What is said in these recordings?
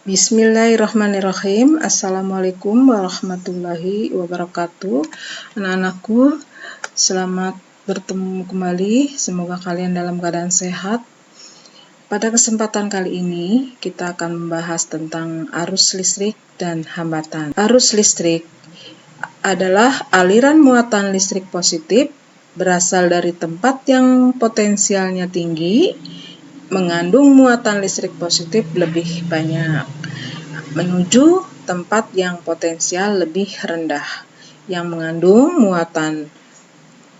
Bismillahirrahmanirrahim. Assalamualaikum warahmatullahi wabarakatuh. Anak-anakku, selamat bertemu kembali. Semoga kalian dalam keadaan sehat. Pada kesempatan kali ini, kita akan membahas tentang arus listrik dan hambatan. Arus listrik adalah aliran muatan listrik positif berasal dari tempat yang potensialnya tinggi, mengandung muatan listrik positif lebih banyak, menuju tempat yang potensial lebih rendah, yang mengandung muatan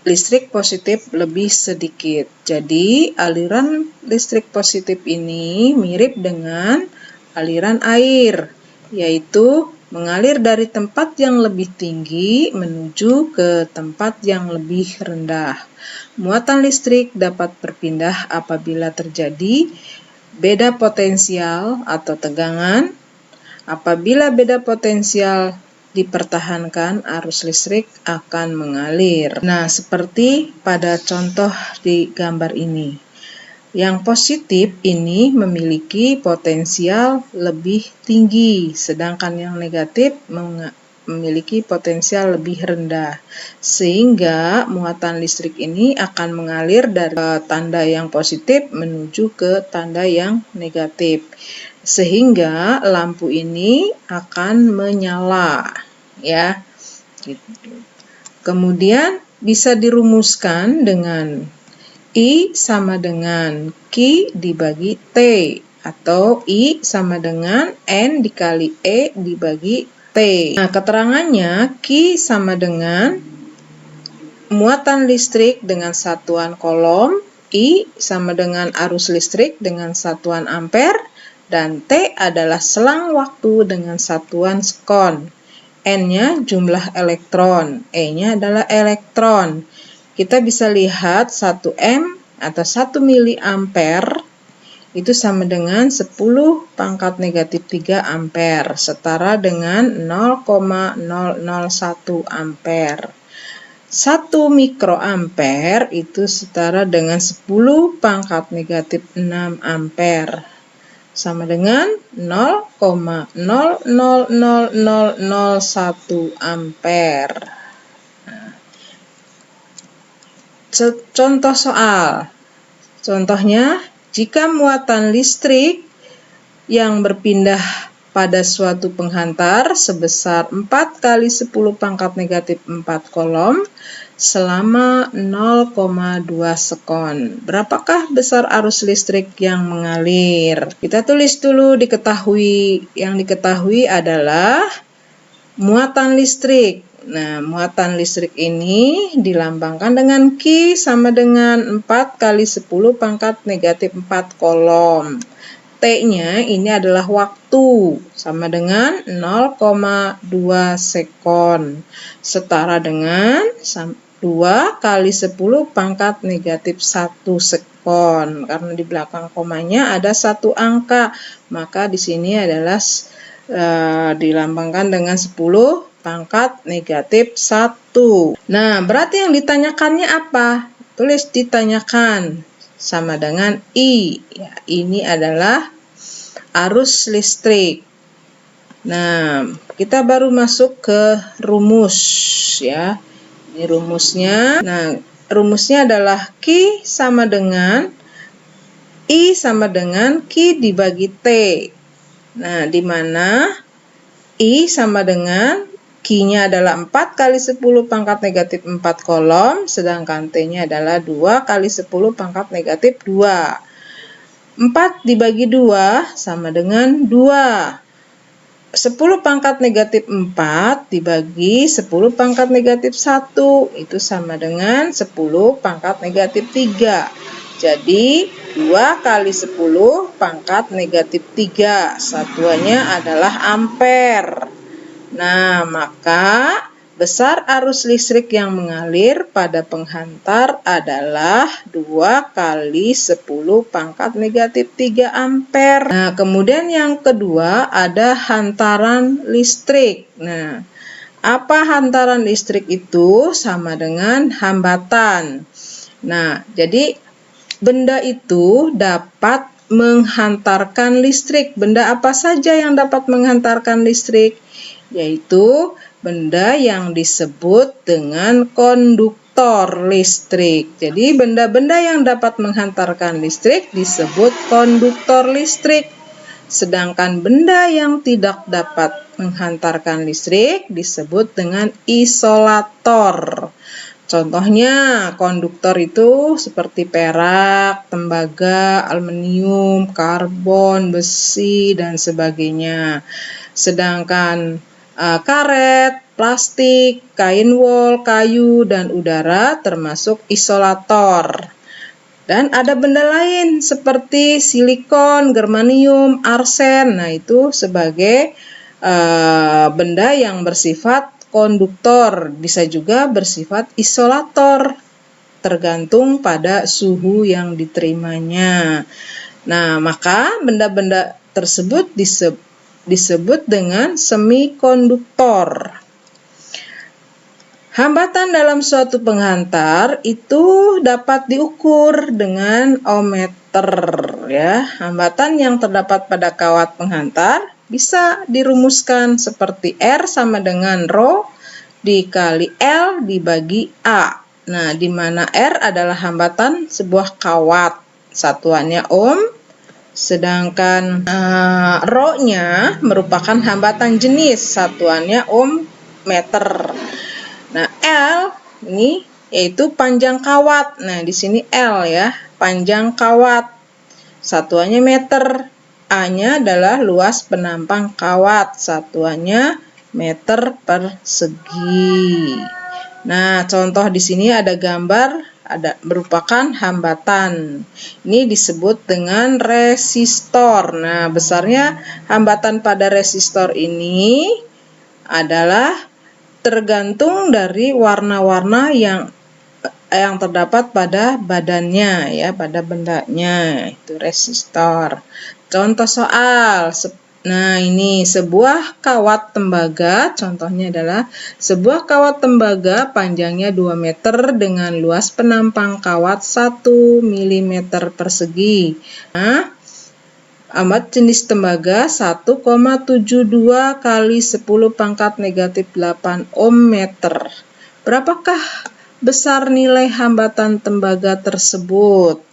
listrik positif lebih sedikit. Jadi, aliran listrik positif ini mirip dengan aliran air, yaitu mengalir dari tempat yang lebih tinggi menuju ke tempat yang lebih rendah. Muatan listrik dapat berpindah apabila terjadi beda potensial atau tegangan. Apabila beda potensial dipertahankan, arus listrik akan mengalir. Nah, seperti pada contoh di gambar ini. Yang positif ini memiliki potensial lebih tinggi, sedangkan yang negatif memiliki potensial lebih rendah. Sehingga muatan listrik ini akan mengalir dari tanda yang positif menuju ke tanda yang negatif. Sehingga lampu ini akan menyala, ya. Kemudian bisa dirumuskan dengan I sama dengan Q dibagi T, atau I sama dengan N dikali E dibagi T. Nah, keterangannya Q sama dengan muatan listrik dengan satuan kolom, I sama dengan arus listrik dengan satuan ampere, dan T adalah selang waktu dengan satuan sekon. N-nya jumlah elektron, E-nya adalah elektron. Kita bisa lihat 1 M atau 1 miliampere itu sama dengan 10 pangkat negatif 3 ampere, setara dengan 0,001 ampere. 1 mikroampere itu setara dengan 10 pangkat negatif 6 ampere, sama dengan 0,000001 ampere. Contoh soal. Contohnya, jika muatan listrik yang berpindah pada suatu penghantar sebesar 4 kali 10 pangkat negatif 4 kolom selama 0,2 sekon. Berapakah besar arus listrik yang mengalir? Kita tulis dulu yang diketahui adalah muatan listrik. Nah, muatan listrik ini dilambangkan dengan Q sama dengan 4 kali 10 pangkat negatif 4 kolom. T-nya ini adalah waktu, sama dengan 0,2 sekon, setara dengan 2 kali 10 pangkat negatif 1 sekon. Karena di belakang komanya ada satu angka, maka di sini adalah dilambangkan dengan 10 pangkat negatif 1. Nah, berarti yang ditanyakannya apa? Tulis ditanyakan sama dengan I. Ya, ini adalah arus listrik. Nah, kita baru masuk ke rumus, ya. Ini rumusnya. Nah, rumusnya adalah Q sama dengan I sama dengan Q dibagi T. Nah, di mana I sama dengan Q-nya adalah 4 kali 10 pangkat negatif 4 kolom, sedangkan T-nya adalah 2 kali 10 pangkat negatif 2. 4 dibagi 2 sama dengan 2. 10 pangkat negatif 4 dibagi 10 pangkat negatif 1, itu sama dengan 10 pangkat negatif 3. Jadi, 2 kali 10 pangkat negatif 3, satuannya adalah ampere. Nah, maka besar arus listrik yang mengalir pada penghantar adalah 2 kali 10 pangkat negatif 3 ampere. Nah, kemudian yang kedua ada hantaran listrik. Nah, apa hantaran listrik itu? Sama dengan hambatan. Nah, jadi benda itu dapat menghantarkan listrik. Benda apa saja yang dapat menghantarkan listrik? Yaitu benda yang disebut dengan konduktor listrik. Jadi benda-benda yang dapat menghantarkan listrik disebut konduktor listrik. Sedangkan benda yang tidak dapat menghantarkan listrik disebut dengan isolator. Contohnya konduktor itu seperti perak, tembaga, aluminium, karbon, besi, dan sebagainya. Sedangkan karet, plastik, kain wol, kayu, dan udara termasuk isolator. Dan ada benda lain seperti silikon, germanium, arsen. Nah, itu sebagai benda yang bersifat konduktor, bisa juga bersifat isolator, tergantung pada suhu yang diterimanya. Nah, maka benda-benda tersebut disebut dengan semikonduktor. Hambatan dalam suatu penghantar itu dapat diukur dengan ohmmeter, ya. Hambatan yang terdapat pada kawat penghantar bisa dirumuskan seperti R sama dengan rho dikali L dibagi A. Nah, di mana R adalah hambatan sebuah kawat, satuannya ohm, sedangkan rho-nya merupakan hambatan jenis, satuannya ohm meter. Nah, L ini yaitu panjang kawat. Nah, di sini L ya, panjang kawat. Satuannya meter. A-nya adalah luas penampang kawat. Satuannya meter persegi. Nah, contoh di sini ada gambar, merupakan hambatan. Ini disebut dengan resistor. Nah, besarnya hambatan pada resistor ini adalah tergantung dari warna-warna yang terdapat pada badannya, ya, pada bendanya, itu resistor. Contoh soal. Nah, ini sebuah kawat tembaga, contohnya adalah sebuah kawat tembaga panjangnya 2 meter dengan luas penampang kawat 1 mm persegi. Nah, amat jenis tembaga 1,72 kali 10 pangkat negatif 8 ohm meter. Berapakah besar nilai hambatan tembaga tersebut?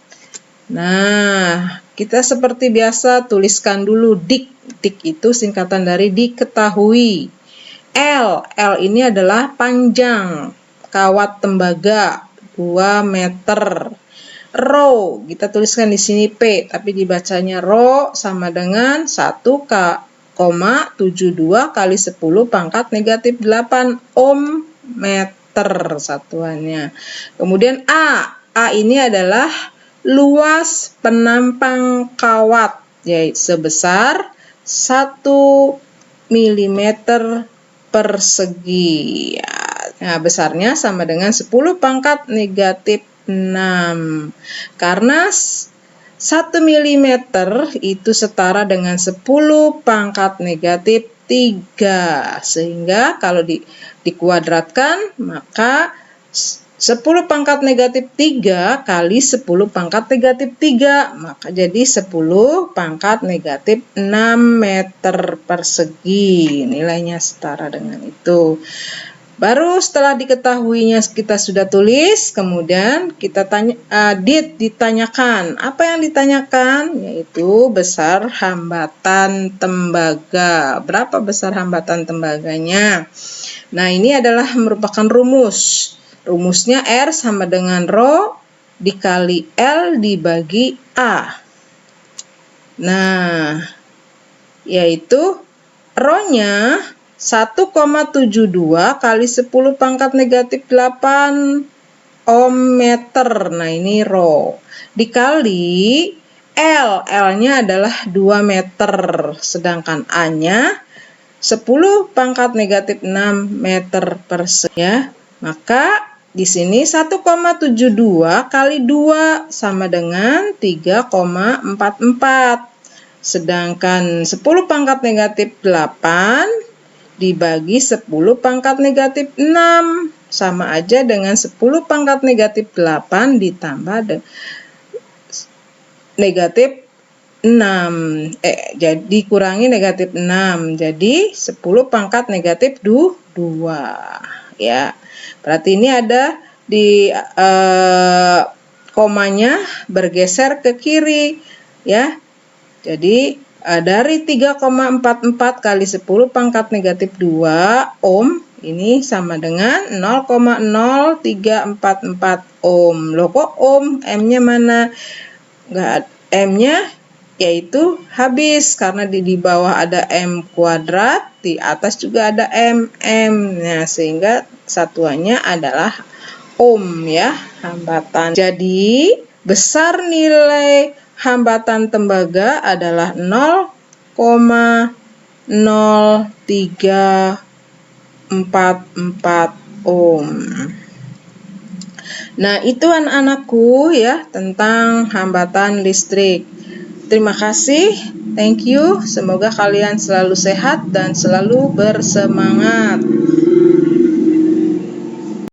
Nah, kita seperti biasa tuliskan dulu dik. Dik itu singkatan dari diketahui. L ini adalah panjang kawat tembaga 2 meter. Rho, kita tuliskan di sini P, tapi dibacanya rho sama dengan 1,72 kali 10 pangkat negatif 8 ohm meter satuannya. Kemudian A ini adalah luas penampang kawat, yaitu sebesar 1 mm persegi. Nah, besarnya sama dengan 10 pangkat negatif 6. Karena 1 mm itu setara dengan 10 pangkat negatif 3. Sehingga kalau dikuadratkan, maka 10 pangkat negatif 3 kali 10 pangkat negatif 3. Maka jadi 10 pangkat negatif 6 meter persegi. Nilainya setara dengan itu. Baru setelah diketahuinya kita sudah tulis, kemudian kita ditanyakan. Apa yang ditanyakan? Yaitu besar hambatan tembaga. Berapa besar hambatan tembaganya? Nah, ini adalah merupakan rumus. Rumusnya R sama dengan rho dikali L dibagi A. Nah, yaitu rho-nya 1,72 kali 10 pangkat negatif 8 ohm meter. Nah, ini rho. Dikali L-nya adalah 2 meter. Sedangkan A-nya 10 pangkat negatif 6 meter persegi. Ya. Maka di sini 1,72 kali 2 sama dengan 3,44. Sedangkan 10 pangkat negatif 8 dibagi 10 pangkat negatif 6 sama aja dengan 10 pangkat negatif 8 ditambah negatif jadi kurangi negatif 6. Jadi 10 pangkat negatif 2 ya. Berarti ini ada di komanya bergeser ke kiri ya. Jadi dari 3,44 kali 10 pangkat negatif 2 ohm ini sama dengan 0,0344 ohm. Loh kok ohm? M-nya mana? Enggak, M-nya yaitu habis karena di bawah ada M kuadrat, di atas juga ada MM. Nah, sehingga satuannya adalah ohm ya, hambatan. Jadi, besar nilai hambatan tembaga adalah 0,0344 ohm. Nah, itu anak-anakku ya tentang hambatan listrik. Terima kasih, thank you. Semoga kalian selalu sehat dan selalu bersemangat.